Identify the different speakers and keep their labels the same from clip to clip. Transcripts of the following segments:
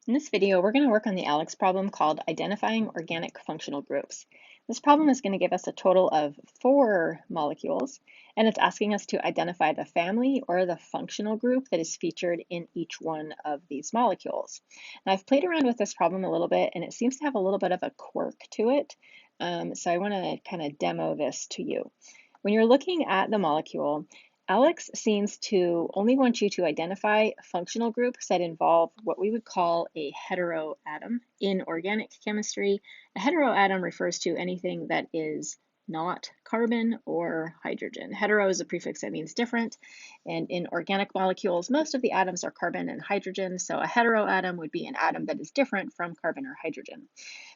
Speaker 1: In this video, we're going to work on the ALEKS problem called Identifying Organic Functional Groups. This problem is going to give us a total of 4 molecules, and it's asking us to identify the family or the functional group that is featured in each one of these molecules. Now, I've played around with this problem a little bit, and it seems to have a little bit of a quirk to it, so I want to kind of demo this to you. When you're looking at the molecule, ALEKS seems to only want you to identify functional groups that involve what we would call a heteroatom. In organic chemistry, a heteroatom refers to anything that is not carbon or hydrogen. Hetero is a prefix that means different, and in organic molecules, most of the atoms are carbon and hydrogen, so a heteroatom would be an atom that is different from carbon or hydrogen.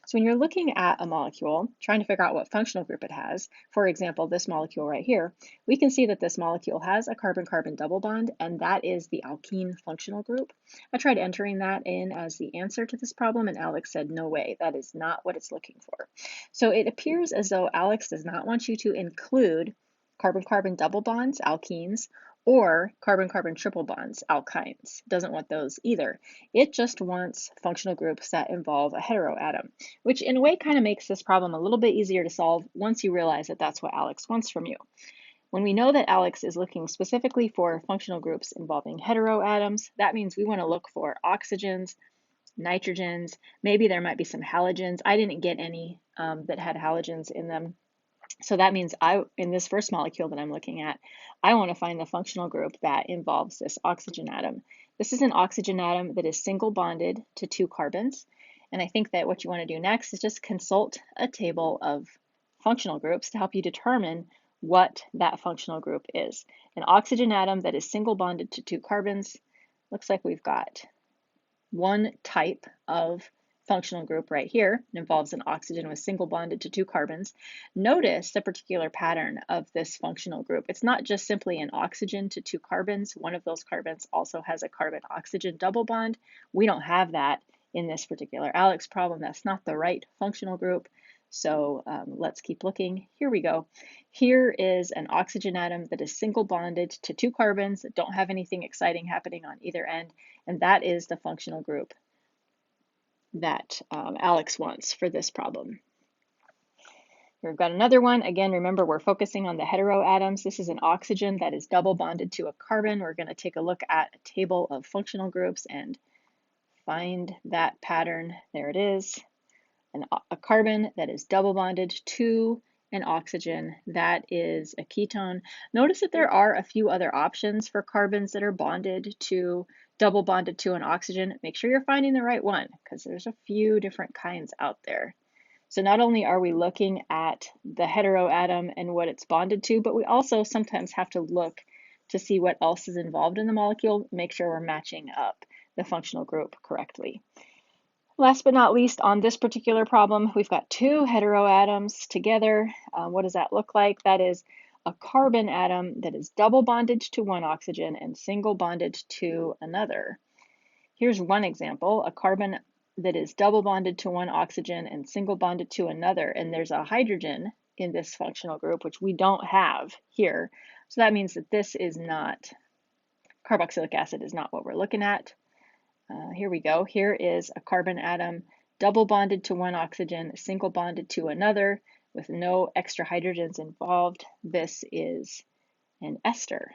Speaker 1: So when you're looking at a molecule, trying to figure out what functional group it has, for example, this molecule right here, we can see that this molecule has a carbon-carbon double bond, and that is the alkene functional group. I tried entering that in as the answer to this problem, and ALEKS said, no way, that is not what it's looking for. So it appears as though ALEKS does not want you to include carbon-carbon double bonds, alkenes, or carbon-carbon triple bonds, alkynes. Doesn't want those either. It just wants functional groups that involve a heteroatom, which in a way kind of makes this problem a little bit easier to solve once you realize that that's what ALEKS wants from you. When we know that ALEKS is looking specifically for functional groups involving heteroatoms, that means we want to look for oxygens, nitrogens, maybe there might be some halogens. I didn't get any that had halogens in them. So that means in this first molecule that I'm looking at, I want to find the functional group that involves this oxygen atom. This is an oxygen atom that is single bonded to 2 carbons. And I think that what you want to do next is just consult a table of functional groups to help you determine what that functional group is. An oxygen atom that is single bonded to 2 carbons, looks like we've got one type of functional group right here. It involves an oxygen with single bonded to 2 carbons. Notice the particular pattern of this functional group. It's not just simply an oxygen to 2 carbons. One of those carbons also has a carbon-oxygen double bond. We don't have that in this particular ALEKS problem. That's not the right functional group. So let's keep looking. Here we go. Here is an oxygen atom that is single bonded to 2 carbons that don't have anything exciting happening on either end, and that is the functional group that ALEKS wants for this problem. Here we've got another one. Again, remember we're focusing on the heteroatoms. This is an oxygen that is double bonded to a carbon. We're going to take a look at a table of functional groups and find that pattern. There it is. A carbon that is double bonded to an oxygen that is a ketone. Notice that there are a few other options for carbons that are double bonded to an oxygen. Make sure you're finding the right one because there's a few different kinds out there. So not only are we looking at the heteroatom and what it's bonded to, but we also sometimes have to look to see what else is involved in the molecule, make sure we're matching up the functional group correctly. Last but not least, on this particular problem, we've got 2 heteroatoms together. What does that look like? That is a carbon atom that is double bonded to one oxygen and single bonded to another. Here's one example, a carbon that is double bonded to one oxygen and single bonded to another, and there's a hydrogen in this functional group, which we don't have here. So that means that this is not, carboxylic acid is not what we're looking at. Here we go. Here is a carbon atom double bonded to one oxygen, single bonded to another with no extra hydrogens involved. This is an ester.